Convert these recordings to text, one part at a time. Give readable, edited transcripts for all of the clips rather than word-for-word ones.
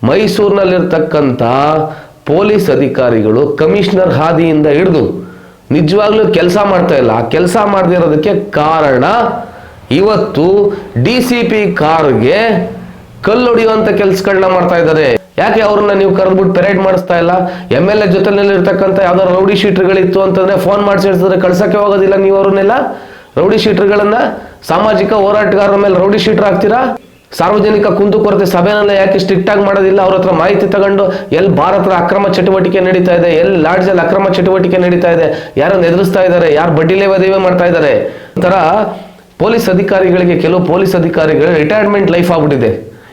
ಮೈಸೂರಿನಲ್ಲಿರ್ತಕ್ಕಂಥ police ಅಧಿಕಾರಿಗಳು commissioner ಹಾದಿಯಿಂದ ಹಿಡಿದು ನಿಜವಾಗ್ಲೂ ಕೆಲಸ ಮಾಡ್ತಾ ಇಲ್ಲ. ಆ ಕೆಲಸ ಮಾಡದೇ ಇರೋದಕ್ಕೆ ಕಾರಣ ಇವತ್ತು DCP ಕಾರ್ಗೆ ಕಲ್ಲೊಡೆಯುವಂತ ಕೆಲಸಗಳನ್ನ ಮಾಡ್ತಾ ಇದ್ದಾರೆ. ಯಾಕೆ ಅವ್ರನ್ನ ನೀವು ಕರೆದ್ಬಿಟ್ಟು ಪೆರೇಡ್ ಮಾಡಿಸ್ತಾ ಇಲ್ಲ? MLA ಜೊತೆನಲ್ಲಿ ಇರ್ತಕ್ಕಂಥ ಯಾವ್ದಾದ್ರು ರೌಡಿ ಶೀಟರ್ಗಳಿತ್ತು ಅಂತಂದ್ರೆ ಫೋನ್ ಮಾಡಿಸಿದ್ರೆ ಕಳ್ಸಕ್ಕೆ ಹೋಗೋದಿಲ್ಲ ನೀವು ಅವ್ರನ್ನೆಲ್ಲ. ರೌಡಿ ಶೀಟರ್ಗಳನ್ನ ಸಾಮಾಜಿಕ ಹೋರಾಟಗಾರರ ಮೇಲೆ ರೌಡಿ ಶೀಟರ್ ಆಗ್ತೀರಾ? ಸಾರ್ವಜನಿಕ ಕುಂದುಕೊರತೆ ಸಭೆನೆಲ್ಲ ಯಾಕೆ ಸ್ಟ್ರಿಕ್ಟ್ ಆಗಿ ಮಾಡೋದಿಲ್ಲ? ಅವ್ರ ಹತ್ರ ಮಾಹಿತಿ ತಗೊಂಡು ಎಲ್ಲಿ ಭಾರತದ ಅಕ್ರಮ ಚಟುವಟಿಕೆ ನಡೀತಾ ಇದೆ, ಎಲ್ಲಿ ಲಾಡ್ಜಲ್ಲಿ ಅಕ್ರಮ ಚಟುವಟಿಕೆ ನಡೀತಾ ಇದೆ, ಯಾರನ್ನು ಎದುರಿಸ್ತಾ ಇದ್ದಾರೆ, ಯಾರು ಬಡ್ಡಿ ಲೇವಾದೇವಿ ಮಾಡ್ತಾ ಇದ್ದಾರೆ. ಒಂಥರ ಪೊಲೀಸ್ ಅಧಿಕಾರಿಗಳಿಗೆ, ಕೆಲವು ಪೊಲೀಸ್ ಅಧಿಕಾರಿಗಳು ರಿಟೈರ್ಮೆಂಟ್ ಲೈಫ್ ಆಗ್ಬಿಟ್ಟಿದೆ.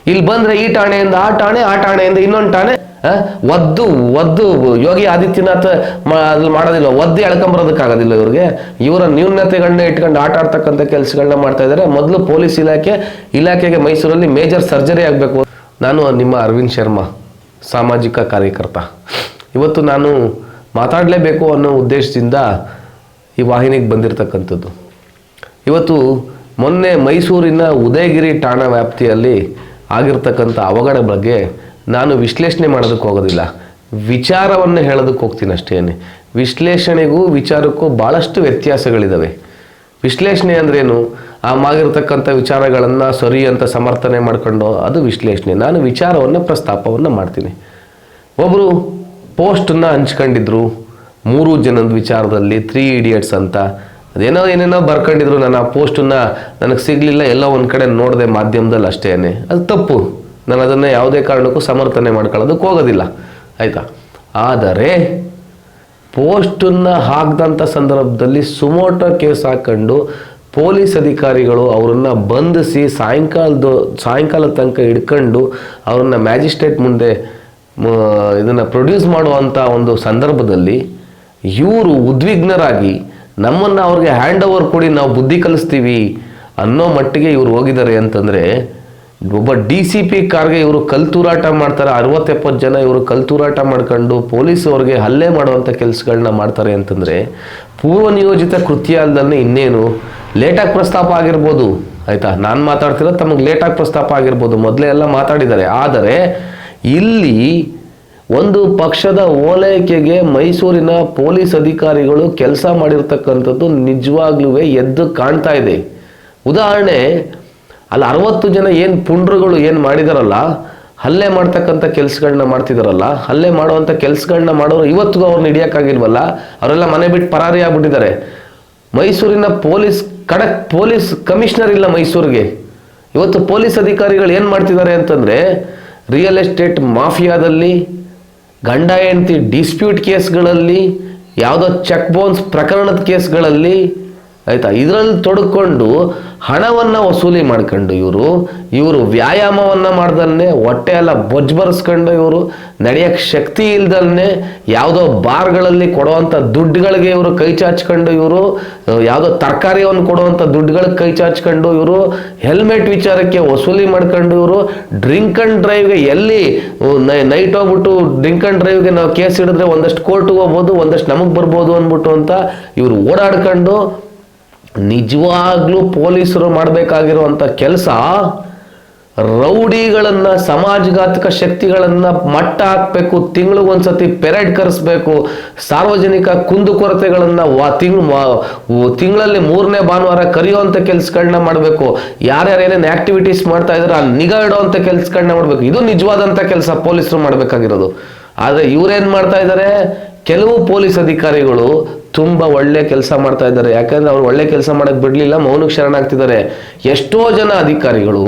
ಇಲ್ಲಿ ಬಂದ್ರೆ ಈ ಠಾಣೆಯಿಂದ ಆ ಠಾಣೆ, ಆ ಠಾಣೆಯಿಂದ ಇನ್ನೊಂದು ಠಾಣೆ. ಒದ್ದು ಯೋಗಿ ಆದಿತ್ಯನಾಥ್ ಮಾಡೋದಿಲ್ಲ, ಒದ್ದು ಎಳ್ಕೊಂಬರೋದಕ್ಕಾಗೋದಿಲ್ಲ ಇವ್ರಿಗೆ. ಇವರ ನ್ಯೂನತೆಗಳನ್ನ ಇಟ್ಕೊಂಡು ಆಟ ಆಡ್ತಕ್ಕಂಥ ಕೆಲಸಗಳನ್ನ ಮಾಡ್ತಾ ಇದ್ದಾರೆ. ಮೊದಲು ಪೊಲೀಸ್ ಇಲಾಖೆಗೆ ಮೈಸೂರಲ್ಲಿ ಮೇಜರ್ ಸರ್ಜರಿ ಆಗಬೇಕು. ನಾನು ನಿಮ್ಮ ಅರವಿಂದ್ ಶರ್ಮಾ, ಸಾಮಾಜಿಕ ಕಾರ್ಯಕರ್ತ. ಇವತ್ತು ನಾನು ಮಾತಾಡಲೇಬೇಕು ಅನ್ನೋ ಉದ್ದೇಶದಿಂದ ಈ ವಾಹಿನಿಗೆ ಬಂದಿರತಕ್ಕಂಥದ್ದು. ಇವತ್ತು ಮೊನ್ನೆ ಮೈಸೂರಿನ ಉದಯಗಿರಿ ಠಾಣಾ ವ್ಯಾಪ್ತಿಯಲ್ಲಿ ಆಗಿರ್ತಕ್ಕಂಥ ಅವಘಡ ಬಗ್ಗೆ ನಾನು ವಿಶ್ಲೇಷಣೆ ಮಾಡೋದಕ್ಕೆ ಹೋಗೋದಿಲ್ಲ, ವಿಚಾರವನ್ನು ಹೇಳೋದಕ್ಕೆ ಹೋಗ್ತೀನಿ ಅಷ್ಟೇ. ವಿಶ್ಲೇಷಣೆಗೂ ವಿಚಾರಕ್ಕೂ ಭಾಳಷ್ಟು ವ್ಯತ್ಯಾಸಗಳಿದ್ದಾವೆ. ವಿಶ್ಲೇಷಣೆ ಅಂದ್ರೇನು? ಆಗಿರ್ತಕ್ಕಂಥ ವಿಚಾರಗಳನ್ನು ಸರಿ ಅಂತ ಸಮರ್ಥನೆ ಮಾಡ್ಕೊಂಡು ಅದು ವಿಶ್ಲೇಷಣೆ. ನಾನು ವಿಚಾರವನ್ನು ಪ್ರಸ್ತಾಪವನ್ನು ಮಾಡ್ತೀನಿ. ಒಬ್ಬರು ಪೋಸ್ಟನ್ನು ಹಂಚ್ಕೊಂಡಿದ್ರು 3 ಜನದ ವಿಚಾರದಲ್ಲಿ, 3 idiots ಅಂತ ಏನೇನೋ ಬರ್ಕೊಂಡಿದ್ರು. ನಾನು ಆ ಪೋಸ್ಟನ್ನು ನನಗೆ ಸಿಗಲಿಲ್ಲ, ಎಲ್ಲ ಒಂದು ಕಡೆ ನೋಡಿದೆ ಮಾಧ್ಯಮದಲ್ಲಿ ಅಷ್ಟೇ. ಅದು ತಪ್ಪು. ನಾನು ಅದನ್ನು ಯಾವುದೇ ಕಾರಣಕ್ಕೂ ಸಮರ್ಥನೆ ಮಾಡ್ಕೊಳ್ಳೋದಕ್ಕೆ ಹೋಗೋದಿಲ್ಲ, ಆಯಿತಾ. ಆದರೆ ಪೋಸ್ಟನ್ನು ಹಾಕಿದಂಥ ಸಂದರ್ಭದಲ್ಲಿ ಸುಮೋಟೋ ಕೇಸ್ ಹಾಕ್ಕೊಂಡು ಪೊಲೀಸ್ ಅಧಿಕಾರಿಗಳು ಅವರನ್ನು ಬಂಧಿಸಿ ಸಾಯಂಕಾಲ ತನಕ ಹಿಡ್ಕೊಂಡು ಅವ್ರನ್ನ ಮ್ಯಾಜಿಸ್ಟ್ರೇಟ್ ಮುಂದೆ ಇದನ್ನು ಪ್ರೊಡ್ಯೂಸ್ ಮಾಡುವಂಥ ಒಂದು ಸಂದರ್ಭದಲ್ಲಿ ಇವರು ಉದ್ವಿಗ್ನರಾಗಿ ನಮ್ಮನ್ನು ಅವ್ರಿಗೆ ಹ್ಯಾಂಡ್ ಓವರ್ ಕೊಡಿ, ನಾವು ಬುದ್ಧಿ ಕಲಿಸ್ತೀವಿ ಅನ್ನೋ ಮಟ್ಟಿಗೆ ಇವರು ಹೋಗಿದ್ದಾರೆ ಅಂತಂದರೆ, ಒಬ್ಬ DCP ಕಾರ್ಗೆ ಇವರು ಕಲ್ತೂರಾಟ ಮಾಡ್ತಾರೆ. 60-70 ಜನ ಇವರು ಕಲ್ತೂರಾಟ ಮಾಡ್ಕೊಂಡು ಪೊಲೀಸ್ ಅವ್ರಿಗೆ ಹಲ್ಲೆ ಮಾಡುವಂಥ ಕೆಲಸಗಳನ್ನ ಮಾಡ್ತಾರೆ ಅಂತಂದರೆ, ಪೂರ್ವ ನಿಯೋಜಿತ ಕೃತ್ಯ ಅಲ್ಲದಲ್ಲೇ ಇನ್ನೇನು ಲೇಟಾಗಿ ಪ್ರಸ್ತಾಪ ಆಗಿರ್ಬೋದು, ಆಯಿತಾ. ನಾನು ಮಾತಾಡ್ತಿರೋದು ತಮಗೆ ಲೇಟಾಗಿ ಪ್ರಸ್ತಾಪ ಆಗಿರ್ಬೋದು, ಮೊದಲೇ ಎಲ್ಲ ಮಾತಾಡಿದ್ದಾರೆ. ಆದರೆ ಇಲ್ಲಿ ಒಂದು ಪಕ್ಷದ ಓಲೈಕೆಗೆ ಮೈಸೂರಿನ ಪೊಲೀಸ್ ಅಧಿಕಾರಿಗಳು ಕೆಲಸ ಮಾಡಿರ್ತಕ್ಕಂಥದ್ದು ನಿಜವಾಗ್ಲೂ ಎದ್ದು ಕಾಣ್ತಾ ಇದೆ. ಉದಾಹರಣೆ, ಅಲ್ಲಿ 60 ಜನ ಏನು ಪುಂಡ್ರುಗಳು ಏನು ಮಾಡಿದಾರಲ್ಲ, ಹಲ್ಲೆ ಮಾಡ್ತಕ್ಕಂಥ ಕೆಲಸಗಳನ್ನ ಮಾಡ್ತಿದಾರಲ್ಲ, ಹಲ್ಲೆ ಮಾಡುವಂಥ ಕೆಲಸಗಳನ್ನ ಮಾಡೋರು ಇವತ್ತಿಗೂ ಅವ್ರನ್ನ ಹಿಡಿಯೋಕ್ಕಾಗಿಲ್ವಲ್ಲ. ಅವರೆಲ್ಲ ಮನೆ ಬಿಟ್ಟು ಪರಾರಿ ಆಗ್ಬಿಟ್ಟಿದ್ದಾರೆ. ಮೈಸೂರಿನ ಪೊಲೀಸ್ ಕಮಿಷನರ್ ಇಲ್ಲ ಮೈಸೂರಿಗೆ. ಇವತ್ತು ಪೊಲೀಸ್ ಅಧಿಕಾರಿಗಳು ಏನು ಮಾಡ್ತಿದ್ದಾರೆ ಅಂತಂದರೆ, ರಿಯಲ್ ಎಸ್ಟೇಟ್ ಮಾಫಿಯಾದಲ್ಲಿ, ಗಂಡ ಹೆಂಡತಿ ಡಿಸ್ಪ್ಯೂಟ್ ಕೇಸ್ಗಳಲ್ಲಿ, ಯಾವುದೋ ಚೆಕ್ ಬೌನ್ಸ್ ಪ್ರಕರಣದ ಕೇಸ್ಗಳಲ್ಲಿ, ಆಯಿತಾ, ಇದರಲ್ಲಿ ತೊಡ್ಕೊಂಡು ಹಣವನ್ನು ವಸೂಲಿ ಮಾಡ್ಕೊಂಡು ಇವರು ವ್ಯಾಯಾಮವನ್ನು ಮಾಡ್ದಲ್ಲೇ ಹೊಟ್ಟೆ ಎಲ್ಲ ಬೊಜ್ಜು ಬರೆಸ್ಕೊಂಡು ಇವರು ನಡೆಯೋಕ್ಕೆ ಶಕ್ತಿ ಇಲ್ದಲ್ಲೇ ಯಾವುದೋ ಬಾರ್ಗಳಲ್ಲಿ ಕೊಡುವಂಥ ದುಡ್ಡುಗಳಿಗೆ ಇವರು ಕೈ ಚಾಚ್ಕೊಂಡು, ಯಾವುದೋ ತರಕಾರಿಯನ್ನು ಕೊಡುವಂಥ ದುಡ್ಡುಗಳಿಗೆ ಕೈ ಚಾಚ್ಕೊಂಡು, ಹೆಲ್ಮೆಟ್ ವಿಚಾರಕ್ಕೆ ವಸೂಲಿ ಮಾಡ್ಕೊಂಡು, ಡ್ರಿಂಕ್ ಆ್ಯಂಡ್ ಡ್ರೈವ್ಗೆ ಎಲ್ಲಿ ನೈಟ್ ಹೋಗ್ಬಿಟ್ಟು ಡ್ರಿಂಕ್ ಆ್ಯಂಡ್ ಡ್ರೈವ್ಗೆ ನಾವು ಕೇಸ್ ಹಿಡಿದ್ರೆ ಒಂದಷ್ಟು ಕೋರ್ಟ್ಗೆ ಹೋಗ್ಬೋದು, ಒಂದಷ್ಟು ನಮಗೆ ಬರ್ಬೋದು ಅಂದ್ಬಿಟ್ಟು ಅಂತ ಇವರು ಓಡಾಡ್ಕೊಂಡು, ನಿಜವಾಗ್ಲೂ ಪೊಲೀಸರು ಮಾಡಬೇಕಾಗಿರುವಂಥ ಕೆಲಸ ರೌಡಿಗಳನ್ನು, ಸಮಾಜಘಾತಕ ಶಕ್ತಿಗಳನ್ನು ಮಟ್ಟ ಹಾಕಬೇಕು. ತಿಂಗಳಿಗೊಂದ್ಸತಿ ಪೆರೇಡ್ ಕರೆಸ್ಬೇಕು. ಸಾರ್ವಜನಿಕ ಕುಂದುಕೊರತೆಗಳನ್ನು ತಿಂಗಳಲ್ಲಿ 3ನೇ ಭಾನುವಾರ ಕರೆಯುವಂಥ ಕೆಲಸಗಳನ್ನ ಮಾಡಬೇಕು. ಯಾರ್ಯಾರು ಏನೇನು ಆಕ್ಟಿವಿಟೀಸ್ ಮಾಡ್ತಾ ಇದ್ದಾರೆ ಆ ನಿಗಾ ಇಡುವಂಥ ಕೆಲಸಗಳನ್ನ ಮಾಡಬೇಕು. ಇದು ನಿಜವಾದಂಥ ಕೆಲಸ ಪೊಲೀಸರು ಮಾಡಬೇಕಾಗಿರೋದು. ಆದರೆ ಇವರೇನು ಮಾಡ್ತಾ ಇದ್ದಾರೆ, ಕೆಲವು ಪೊಲೀಸ್ ಅಧಿಕಾರಿಗಳು ತುಂಬ ಒಳ್ಳೆ ಕೆಲಸ ಮಾಡ್ತಾ ಇದ್ದಾರೆ. ಯಾಕಂದ್ರೆ ಅವ್ರು ಒಳ್ಳೆ ಕೆಲಸ ಮಾಡಕ್ಕೆ ಬಿಡಲಿಲ್ಲ, ಮೌನಕ್ಕೆ ಶರಣಾಗ್ತಿದ್ದಾರೆ. ಎಷ್ಟೋ ಜನ ಅಧಿಕಾರಿಗಳು,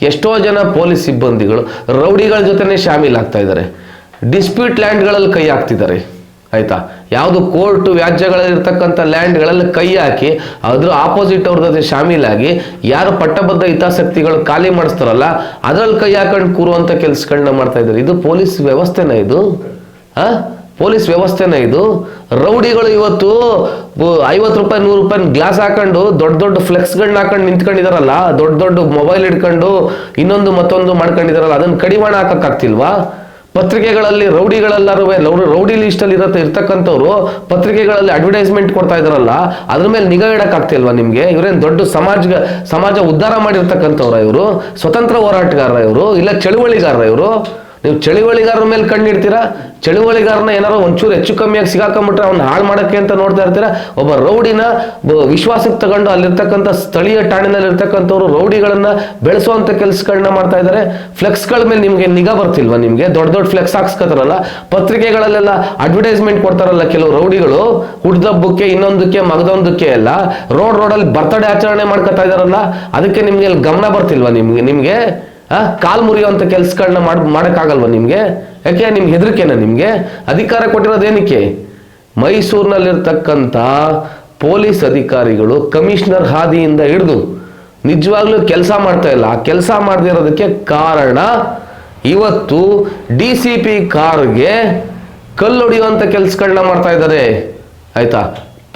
ಎಷ್ಟೋ ಜನ ಪೊಲೀಸ್ ಸಿಬ್ಬಂದಿಗಳು ರೌಡಿಗಳ ಜೊತೆನೇ ಶಾಮೀಲಾಗ್ತಾ ಇದ್ದಾರೆ. ಡಿಸ್ಪ್ಯೂಟ್ ಲ್ಯಾಂಡ್ಗಳಲ್ಲಿ ಕೈ ಹಾಕ್ತಿದ್ದಾರೆ, ಆಯಿತಾ. ಯಾವುದು ಕೋರ್ಟು ವ್ಯಾಜ್ಯಗಳಲ್ಲಿರ್ತಕ್ಕಂಥ ಲ್ಯಾಂಡ್ಗಳಲ್ಲಿ ಕೈ ಹಾಕಿ ಅದ್ರ ಆಪೋಸಿಟ್ ಅವ್ರ ಜೊತೆ ಶಾಮೀಲಾಗಿ ಯಾರು ಪಟ್ಟಬದ್ಧ ಹಿತಾಸಕ್ತಿಗಳು ಖಾಲಿ ಮಾಡಿಸ್ತಾರಲ್ಲ ಅದರಲ್ಲಿ ಕೈ ಹಾಕೊಂಡು ಕೂರುವಂಥ ಕೆಲಸಗಳನ್ನ ಮಾಡ್ತಾ ಇದ್ದಾರೆ. ಇದು ಪೊಲೀಸ್ ವ್ಯವಸ್ಥೆನ? ಇದು ಪೊಲೀಸ್ ವ್ಯವಸ್ಥೆನ? ಇದು ರೌಡಿಗಳು ಇವತ್ತು 50 ರೂಪಾಯಿ 100 ರೂಪಾಯಿ ಗ್ಲಾಸ್ ಹಾಕೊಂಡು ದೊಡ್ಡ ಫ್ಲೆಕ್ಸ್ಗಳನ್ನ ಹಾಕೊಂಡು ನಿಂತ್ಕೊಂಡಿದಾರಲ್ಲ, ದೊಡ್ಡ ಮೊಬೈಲ್ ಹಿಡ್ಕೊಂಡು ಇನ್ನೊಂದು ಮತ್ತೊಂದು ಮಾಡ್ಕೊಂಡಿದಾರಲ್ಲ, ಅದನ್ನು ಕಡಿವಾಣ ಹಾಕಕ್ಕಾಗ್ತಿಲ್ವಾ? ಪತ್ರಿಕೆಗಳಲ್ಲಿ ರೌಡಿಗಳೆಲ್ಲರೂ ರೌಡಿ ಲಿಸ್ಟಲ್ಲಿ ಇರ್ತಕ್ಕಂಥವ್ರು ಪತ್ರಿಕೆಗಳಲ್ಲಿ ಅಡ್ವರ್ಟೈಸ್ಮೆಂಟ್ ಕೊಡ್ತಾ ಇದಾರಲ್ಲ, ಅದ್ರ ಮೇಲೆ ನಿಗಾ ಇಡಕ್ಕಾಗ್ತಿಲ್ವಾ ನಿಮಗೆ? ಇವರೇನು ದೊಡ್ಡ ಸಮಾಜ ಉದ್ಧಾರ ಮಾಡಿರ್ತಕ್ಕಂಥವ್ರ? ಇವರು ಸ್ವತಂತ್ರ ಹೋರಾಟಗಾರರ? ಇವರು ಇಲ್ಲ ಚಳುವಳಿಗಾರರ? ಇವರು ನೀವು ಚಳುವಳಿಗಾರರ ಮೇಲೆ ಕಣ್ಣಿಡ್ತೀರಾ. ಚಳುವಳಿಗಾರನ ಏನಾರು ಒಂಚೂರು ಹೆಚ್ಚು ಕಮ್ಮಿಯಾಗಿ ಸಿಗಾಕೊಂಡ್ಬಿಟ್ರೆ ಅವ್ನ ಹಾಳು ಮಾಡೋಕ್ಕೆ ಅಂತ ನೋಡ್ತಾ ಇರ್ತೀರಾ. ಒಬ್ಬ ರೌಡಿನ ವಿಶ್ವಾಸಕ್ಕೆ ತಗೊಂಡು ಅಲ್ಲಿರ್ತಕ್ಕಂಥ ಸ್ಥಳೀಯ ಠಾಣೆನಲ್ಲಿ ಇರ್ತಕ್ಕಂಥವ್ರು ರೌಡಿಗಳನ್ನ ಬೆಳೆಸುವಂತ ಕೆಲಸಗಳನ್ನ ಮಾಡ್ತಾ ಇದ್ದಾರೆ. ಫ್ಲೆಕ್ಸ್ಗಳ ಮೇಲೆ ನಿಮ್ಗೆ ನಿಗಾ ಬರ್ತಿಲ್ವಾ? ನಿಮ್ಗೆ ದೊಡ್ಡ ದೊಡ್ಡ ಫ್ಲೆಕ್ಸ್ ಹಾಕ್ಸ್ಕೊತಾರಲ್ಲ, ಪತ್ರಿಕೆಗಳಲ್ಲೆಲ್ಲ ಅಡ್ವರ್ಟೈಸ್ಮೆಂಟ್ ಕೊಡ್ತಾರಲ್ಲ ಕೆಲವು ರೌಡಿಗಳು, ಹುಡ್ದಬ್ಬಕ್ಕೆ ಇನ್ನೊಂದಕ್ಕೆ ಮಗದೊಂದಕ್ಕೆ ಎಲ್ಲ ರೋಡಲ್ಲಿ ಬರ್ತಡೇ ಆಚರಣೆ ಮಾಡ್ಕೊತಾ ಇದಾರಲ್ಲ, ಅದಕ್ಕೆ ನಿಮ್ಗೆ ಗಮನ ಬರ್ತಿಲ್ವಾ? ನಿಮ್ಗೆ ಕಾಲ್ ಮುರಿಯುವಂತ ಕೆಲಸಗಳನ್ನ ಮಾಡಕ್ಕಾಗಲ್ವಾ ನಿಮ್ಗೆ? ಯಾಕೆ ನಿಮ್ಗೆ ಹೆದರಿಕೆನ? ನಿಮ್ಗೆ ಅಧಿಕಾರ ಕೊಟ್ಟಿರೋದೇನಕ್ಕೆ? ಮೈಸೂರಿನಲ್ಲಿರ್ತಕ್ಕಂಥ ಪೊಲೀಸ್ ಅಧಿಕಾರಿಗಳು ಕಮಿಷನರ್ ಹಾದಿಯಿಂದ ಹಿಡಿದು ನಿಜವಾಗ್ಲೂ ಕೆಲಸ ಮಾಡ್ತಾ ಇಲ್ಲ. ಆ ಕೆಲಸ ಮಾಡದಿರೋದಕ್ಕೆ ಕಾರಣ ಇವತ್ತು DCP ಕಾರ್ಗೆ ಕಲ್ಲು ಹೊಡೆಯುವಂತ ಕೆಲಸಗಳನ್ನ ಮಾಡ್ತಾ ಇದ್ದಾರೆ. ಆಯ್ತಾ?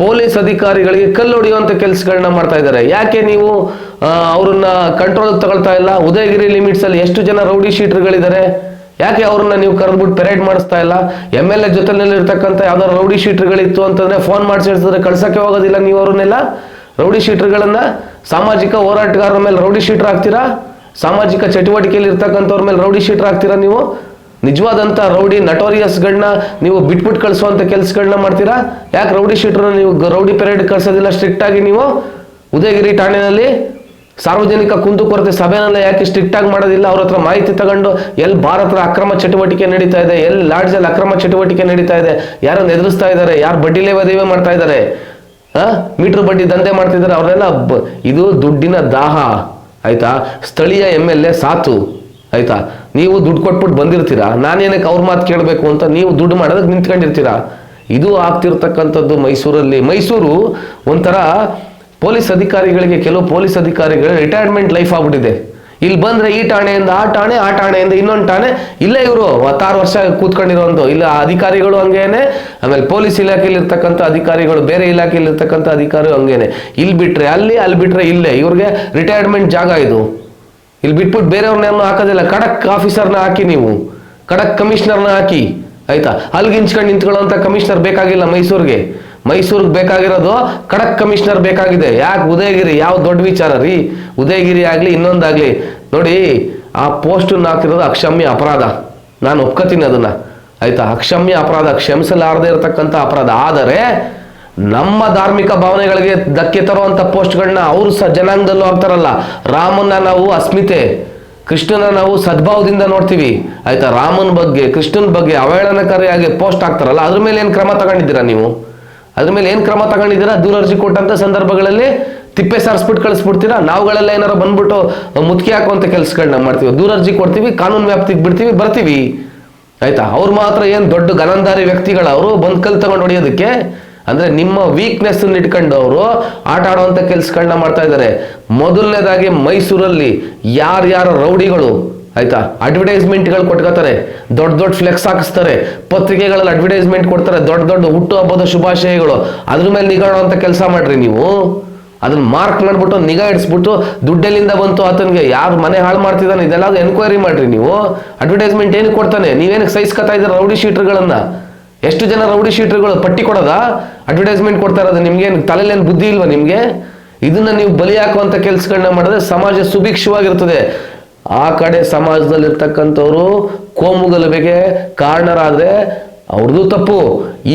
ಪೊಲೀಸ್ ಅಧಿಕಾರಿಗಳಿಗೆ ಕಲ್ಲು ಹೊಡೆಯುವಂತ ಕೆಲಸಗಳನ್ನ ಮಾಡ್ತಾ ಇದ್ದಾರೆ. ಯಾಕೆ ನೀವು ಅವ್ರನ್ನ ಕಂಟ್ರೋಲ್ ತಗೊಳ್ತಾ ಇಲ್ಲ? ಉದಯಗಿರಿ ಲಿಮಿಟ್ಸ್ ಅಲ್ಲಿ ಎಷ್ಟು ಜನ ರೌಡಿ ಶೀಟರ್ಗಳಿದ್ದಾರೆ? ಯಾಕೆ ಅವ್ರನ್ನ ನೀವು ಕರೆದ್ಬಿಟ್ಟು ಪೆರೇಡ್ ಮಾಡಿಸ್ತಾ ಇಲ್ಲ? MLA ಜೊತೆನಲ್ಲಿ ಇರ್ತಕ್ಕಂಥ ಯಾವ್ದಾದ್ರು ರೌಡಿ ಶೀಟರ್ಗಳಿತ್ತು ಅಂತಂದ್ರೆ ಫೋನ್ ಮಾಡಿಸಿದ್ರೆ ಕಳ್ಸಕ್ಕೆ ಹೋಗೋದಿಲ್ಲ ನೀವು ಅವ್ರನ್ನೆಲ್ಲ? ರೌಡಿ ಶೀಟರ್ಗಳನ್ನ ಸಾಮಾಜಿಕ ಹೋರಾಟಗಾರರ ಮೇಲೆ ರೌಡಿ ಶೀಟರ್ ಆಗ್ತೀರಾ? ಸಾಮಾಜಿಕ ಚಟುವಟಿಕೆಯಲ್ಲಿ ಇರ್ತಕ್ಕಂಥವ್ರ ಮೇಲೆ ರೌಡಿ ಶೀಟರ್ ಆಗ್ತೀರಾ ನೀವು? ನಿಜವಾದಂಥ ರೌಡಿ ನಟೋರಿಯಸ್ಗಳನ್ನ ನೀವು ಬಿಟ್ಬಿಟ್ಟು ಕಳಿಸುವಂತ ಕೆಲಸಗಳನ್ನ ಮಾಡ್ತೀರಾ? ಯಾಕೆ ರೌಡಿ ಶೀಟರ್ನ ನೀವು ರೌಡಿ ಪೆರೇಡ್ ಕಳ್ಸೋದಿಲ್ಲ ಸ್ಟ್ರಿಕ್ಟ್ ಆಗಿ? ನೀವು ಉದಯಗಿರಿ ಠಾಣೆಯಲ್ಲಿ ಸಾರ್ವಜನಿಕ ಕುಂದುಕೊರತೆ ಸಭೆನೆಲ್ಲ ಯಾಕೆ ಸ್ಟ್ರಿಕ್ಟ್ ಆಗಿ ಮಾಡೋದಿಲ್ಲ? ಅವ್ರ ಹತ್ರ ಮಾಹಿತಿ ತಗೊಂಡು ಎಲ್ಲಿ ಭಾರತದ ಅಕ್ರಮ ಚಟುವಟಿಕೆ ನಡೀತಾ ಇದೆ, ಎಲ್ಲಿ ಲಾಡ್ಜಲ್ಲಿ ಅಕ್ರಮ ಚಟುವಟಿಕೆ ನಡೀತಾ ಇದೆ, ಯಾರನ್ನು ಎದುರಿಸ್ತಾ ಇದ್ದಾರೆ, ಯಾರು ಬಡ್ಡಿ ಲೇವಾದೇವಿ ಮಾಡ್ತಾ ಇದ್ದಾರೆ, ಮೀಟರ್ ಬಡ್ಡಿ ದಂಧೆ ಮಾಡ್ತಿದ್ದಾರೆ, ಅವರೆಲ್ಲ ಇದು ದುಡ್ಡಿನ ದಾಹ. ಆಯ್ತಾ? ಸ್ಥಳೀಯ MLA ಸಾತು. ಆಯ್ತಾ? ನೀವು ದುಡ್ಡು ಕೊಟ್ಬಿಟ್ಟು ಬಂದಿರ್ತೀರಾ, ನಾನೇನಕ್ಕೆ ಅವ್ರ ಮಾತು ಕೇಳಬೇಕು ಅಂತ ನೀವು ದುಡ್ಡು ಮಾಡೋದಕ್ಕೆ ನಿಂತ್ಕೊಂಡಿರ್ತೀರಾ. ಇದು ಆಗ್ತಿರ್ತಕ್ಕಂಥದ್ದು ಮೈಸೂರಲ್ಲಿ. ಮೈಸೂರು ಒಂಥರ ಪೊಲೀಸ್ ಅಧಿಕಾರಿಗಳಿಗೆ, ಕೆಲವು ಪೊಲೀಸ್ ಅಧಿಕಾರಿಗಳು ರಿಟೈರ್ಮೆಂಟ್ ಲೈಫ್ ಆಗ್ಬಿಟ್ಟಿದೆ. ಇಲ್ಲಿ ಬಂದ್ರೆ ಈ ಠಾಣೆಯಿಂದ ಆ ಠಾಣೆ, ಆ ಠಾಣೆಯಿಂದ ಇನ್ನೊಂದು ಠಾಣೆ, ಇಲ್ಲೇ ಇವರು 16 ವರ್ಷ ಕೂತ್ಕೊಂಡಿರೋಂಥ ಇಲ್ಲ ಅಧಿಕಾರಿಗಳು ಹಂಗೇನೆ. ಆಮೇಲೆ ಪೊಲೀಸ್ ಇಲಾಖೆಯಲ್ಲಿ ಇರ್ತಕ್ಕಂಥ ಅಧಿಕಾರಿಗಳು, ಬೇರೆ ಇಲಾಖೆಯಲ್ಲಿ ಇರ್ತಕ್ಕಂಥ ಅಧಿಕಾರಿಗಳು ಹಂಗೇನೆ. ಇಲ್ಲಿ ಬಿಟ್ರೆ ಅಲ್ಲಿ, ಅಲ್ಲಿ ಬಿಟ್ರೆ ಇಲ್ಲೇ. ಇವ್ರಿಗೆ ರಿಟೈರ್ಮೆಂಟ್ ಜಾಗ ಇದು. ಇಲ್ಲಿ ಬಿಟ್ಬಿಟ್ಟು ಬೇರೆಯವ್ರನ್ನೇನು ಹಾಕೋದಿಲ್ಲ. ಖಡಕ್ ಆಫೀಸರ್ನ ಹಾಕಿ, ನೀವು ಖಡಕ್ ಕಮಿಷನರ್ನ ಹಾಕಿ. ಆಯ್ತಾ? ಅಲ್ಗಿಂಚ್ಕೊಂಡು ನಿಂತ್ಕೊಳ್ಳುವಂತ ಕಮಿಷನರ್ ಬೇಕಾಗಿಲ್ಲ ಮೈಸೂರಿಗೆ. ಮೈಸೂರಿಗೆ ಬೇಕಾಗಿರೋದು ಖಡಕ್ ಕಮಿಷನರ್ ಬೇಕಾಗಿದೆ. ಯಾಕೆ? ಉದಯಗಿರಿ ಯಾವ ದೊಡ್ಡ ವಿಚಾರ ರೀ? ಉದಯಗಿರಿ ಆಗ್ಲಿ ಇನ್ನೊಂದಾಗ್ಲಿ ನೋಡಿ, ಆ ಪೋಸ್ಟ್ ಹಾಕಿರೋದು ಅಕ್ಷಮ್ಯ ಅಪರಾಧ. ನಾನು ಒಪ್ಕೋತೀನಿ ಅದನ್ನ. ಆಯ್ತಾ? ಅಕ್ಷಮ್ಯ ಅಪರಾಧ, ಕ್ಷಮಿಸಲಾರದೆ ಇರತಕ್ಕಂಥ ಅಪರಾಧ. ಆದರೆ ನಮ್ಮ ಧಾರ್ಮಿಕ ಭಾವನೆಗಳಿಗೆ ಧಕ್ಕೆ ತರುವಂತ ಪೋಸ್ಟ್ಗಳನ್ನ ಅವರು ಜನಾಂಗದಲ್ಲೂ ಆಗ್ತಾರಲ್ಲ. ರಾಮನ್ನ ನಾವು ಅಸ್ಮಿತೆ, ಕೃಷ್ಣನ ನಾವು ಸದ್ಭಾವದಿಂದ ನೋಡ್ತೀವಿ. ಆಯ್ತಾ? ರಾಮನ ಬಗ್ಗೆ, ಕೃಷ್ಣನ ಬಗ್ಗೆ ಅವಹೇಳನಕಾರಿಯಾಗಿ ಪೋಸ್ಟ್ ಆಗ್ತಾರಲ್ಲ, ಅದ್ರ ಮೇಲೆ ಏನು ಕ್ರಮ ತಗೊಂಡಿದ್ದೀರಾ ನೀವು? ಅದ್ರ ಮೇಲೆ ಏನು ಕ್ರಮ ತಗೊಂಡಿದ್ದೀರಾ? ದೂರ ಅರ್ಜಿ ಕೊಟ್ಟಂತ ಸಂದರ್ಭಗಳಲ್ಲಿ ತಿಪ್ಪೆ ಸಾರಿಸ್ಬಿಟ್ಟು ಕಳಿಸ್ಬಿಡ್ತೀರಾ? ನಾವುಗಳೆಲ್ಲ ಏನಾರು ಬಂದ್ಬಿಟ್ಟು ಮುತ್ಕಿ ಹಾಕುವಂತ ಕೆಲಸಗಳನ್ನ ಮಾಡ್ತೀವಿ. ದೂರ ಅರ್ಜಿ ಕೊಡ್ತೀವಿ, ಕಾನೂನು ವ್ಯಾಪ್ತಿಗೆ ಬಿಡ್ತೀವಿ, ಬರ್ತೀವಿ. ಆಯ್ತಾ? ಅವ್ರು ಮಾತ್ರ ಏನು ದೊಡ್ಡ ಗನಂದಾರಿ ವ್ಯಕ್ತಿಗಳ ಅವರು ಬಂದ್ ಕಲ್ ತಗೊಂಡು ಹೊಡೆಯೋದಕ್ಕೆ? ಅಂದ್ರೆ ನಿಮ್ಮ ವೀಕ್ನೆಸ್ ಇಟ್ಕೊಂಡು ಅವರು ಆಟ ಆಡುವಂತ ಕೆಲಸಗಳನ್ನ ಮಾಡ್ತಾ ಇದ್ದಾರೆ. ಮೊದಲನೇದಾಗಿ ಮೈಸೂರಲ್ಲಿ ಯಾರ್ಯಾರ ರೌಡಿಗಳು, ಆಯ್ತಾ, ಅಡ್ವರ್ಟೈಸ್ಮೆಂಟ್ಗಳು ಕೊಟ್ಕೋತಾರೆ, ದೊಡ್ಡ ದೊಡ್ಡ ಫ್ಲೆಕ್ಸ್ ಹಾಕಿಸ್ತಾರೆ, ಪತ್ರಿಕೆಗಳಲ್ಲಿ ಅಡ್ವರ್ಟೈಸ್ಮೆಂಟ್ ಕೊಡ್ತಾರೆ, ದೊಡ್ಡ ದೊಡ್ಡ ಹುಟ್ಟು ಹಬ್ಬದ ಶುಭಾಶಯಗಳು, ಅದ್ರ ಮೇಲೆ ನಿಗಾ ಇಡುವಂತ ಕೆಲಸ ಮಾಡ್ರಿ ನೀವು. ಅದನ್ನ ಮಾರ್ಕ್ ಮಾಡ್ಬಿಟ್ಟು ನಿಗಾ ಇಡಿಸ್ಬಿಟ್ಟು ದುಡ್ಡೆಲ್ಲಿಂದ ಬಂತು ಆತನಿಗೆ, ಯಾರು ಮನೆ ಹಾಳು ಮಾಡ್ತಿದ್ದಾನೆ, ಇದೆಲ್ಲ ಎನ್ಕ್ವೈರಿ ಮಾಡ್ರಿ ನೀವು. ಅಡ್ವರ್ಟೈಸ್ಮೆಂಟ್ ಏನಕ್ಕೆ ಕೊಡ್ತಾನೆ? ನೀವೇನಕ್ಕೆ ಸಹಿಸ್ಕೊತಾ ಇದ್ದೀರ ರೌಡಿ ಶೀಟರ್ಗಳನ್ನ? ಎಷ್ಟು ಜನ ರೌಡಿ ಶೀಟರ್ಗಳು ಪಟ್ಟಿ ಕೊಡೋದಾ? ಅಡ್ವರ್ಟೈಸ್ಮೆಂಟ್ ಕೊಡ್ತಾ ಇರೋದು ನಿಮ್ಗೇನು ತಲೆಲೇನು ಬುದ್ಧಿ ಇಲ್ವಾ ನಿಮ್ಗೆ? ಇದನ್ನ ನೀವು ಬಲಿ ಹಾಕುವಂತ ಕೆಲಸಗಳನ್ನ ಮಾಡಿದ್ರೆ ಸಮಾಜ ಸುಭಿಕ್ಷವಾಗಿರ್ತದೆ. ಆ ಕಡೆ ಸಮಾಜದಲ್ಲಿರ್ತಕ್ಕಂಥವ್ರು ಕೋಮುಗಲಭೆಗೆ ಕಾರಣರಾದ್ರೆ ಅವ್ರದ್ದು ತಪ್ಪು,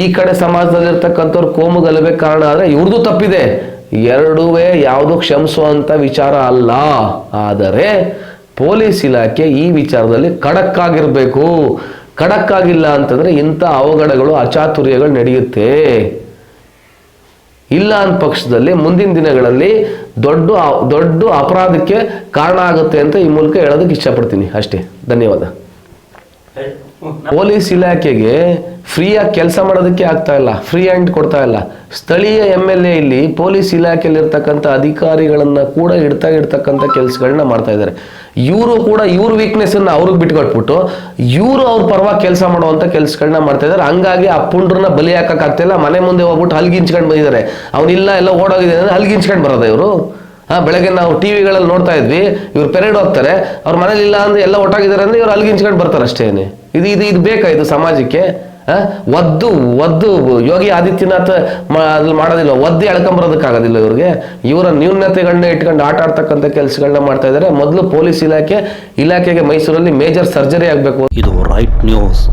ಈ ಕಡೆ ಸಮಾಜದಲ್ಲಿರ್ತಕ್ಕಂಥವ್ರು ಕೋಮುಗಲಭೆ ಕಾರಣ ಆದ್ರೆ ಇವ್ರದ್ದು ತಪ್ಪಿದೆ. ಎರಡೂವೇ ಯಾವುದು ಕ್ಷಮಿಸುವಂತ ವಿಚಾರ ಅಲ್ಲ. ಆದರೆ ಪೊಲೀಸ್ ಇಲಾಖೆ ಈ ವಿಚಾರದಲ್ಲಿ ಖಡಕ್ ಆಗಿರ್ಬೇಕು. ಖಡಕ್ ಆಗಿಲ್ಲ ಅಂತಂದ್ರೆ ಇಂಥ ಅವಘಡಗಳು, ಅಚಾತುರ್ಯಗಳು ನಡೆಯುತ್ತೆ. ಇಲ್ಲ ಅಂದ ಪಕ್ಷದಲ್ಲಿ ಮುಂದಿನ ದಿನಗಳಲ್ಲಿ ದೊಡ್ಡ ಅಪರಾಧಕ್ಕೆ ಕಾರಣ ಆಗುತ್ತೆ ಅಂತ ಈ ಮೂಲಕ ಹೇಳೋದಕ್ಕೆ ಇಷ್ಟಪಡ್ತೀನಿ. ಅಷ್ಟೇ. ಧನ್ಯವಾದ. ಪೊಲೀಸ್ ಇಲಾಖೆಗೆ ಫ್ರೀಯಾಗಿ ಕೆಲಸ ಮಾಡೋದಕ್ಕೆ ಆಗ್ತಾ ಇಲ್ಲ, ಫ್ರೀ ಹ್ಯಾಂಡ್ ಕೊಡ್ತಾ ಇಲ್ಲ. ಸ್ಥಳೀಯ MLA ಇಲ್ಲಿ ಪೊಲೀಸ್ ಇಲಾಖೆಯಲ್ಲಿ ಇರ್ತಕ್ಕಂಥ ಅಧಿಕಾರಿಗಳನ್ನ ಕೂಡ ಇಡ್ತಕ್ಕಂಥ ಕೆಲಸಗಳನ್ನ ಮಾಡ್ತಾ ಇದ್ದಾರೆ. ಇವರು ಕೂಡ ಇವ್ರ ವೀಕ್ನೆಸ್ ಅನ್ನ ಅವ್ರಿಗೆ ಬಿಟ್ಕೊಟ್ಬಿಟ್ಟು ಇವರು ಅವ್ರ ಪರವಾಗಿ ಕೆಲಸ ಮಾಡುವಂತ ಕೆಲಸಗಳನ್ನ ಮಾಡ್ತಾ ಇದ್ದಾರೆ. ಹಂಗಾಗಿ ಆ ಪುಂಡ್ರನ್ನ ಬಲಿ ಹಾಕಕ್ ಆಗ್ತಿಲ್ಲ. ಮನೆ ಮುಂದೆ ಹೋಗ್ಬಿಟ್ಟು ಹಲ್ಗಿಂಚ್ಕೊಂಡು ಬಂದಿದ್ದಾರೆ. ಅವನಿಲ್ಲ ಎಲ್ಲ ಓಡೋಗಿದೆ ಅಂದ್ರೆ ಹಲ್ಗಿಂಚ್ಕೊಂಡು ಬರೋದ ಇವರು? ಬೆಳಗ್ಗೆ ನಾವು ಟಿವಿಗಳಲ್ಲಿ ನೋಡ್ತಾ ಇದ್ವಿ, ಇವ್ರು ಪೆರೇಡ್ ಹೋಗ್ತಾರೆ, ಅವ್ರ ಮನೇಲಿ ಇಲ್ಲ ಅಂದ್ರೆ ಎಲ್ಲ ಒಟ್ಟಾಗಿದ್ದಾರೆ ಅಂದ್ರೆ ಇವ್ರು ಹಲ್ಗಿಂಚ್ಕೊಂಡು ಬರ್ತಾರೆ ಅಷ್ಟೇನೆ. ಇದು ಬೇಕಾ ಇದು ಸಮಾಜಕ್ಕೆ? ಒದ್ದು ಯೋಗಿ ಆದಿತ್ಯನಾಥ್ ಅದ್ರಲ್ಲಿ ಮಾಡೋದಿಲ್ಲ, ಒದ್ದು ಎಳ್ಕೊಂಬರೋದಕ್ಕಾಗೋದಿಲ್ಲ ಇವ್ರಿಗೆ. ಇವರ ನ್ಯೂನತೆಗಳನ್ನ ಇಟ್ಕೊಂಡು ಆಟ ಆಡ್ತಕ್ಕಂಥ ಕೆಲಸಗಳನ್ನ ಮಾಡ್ತಾ ಇದ್ದಾರೆ. ಮೊದಲು ಪೊಲೀಸ್ ಇಲಾಖೆಗೆ ಮೈಸೂರಲ್ಲಿ ಮೇಜರ್ ಸರ್ಜರಿ ಆಗಬೇಕು. ಇದು ರೈಟ್ ನ್ಯೂಸ್.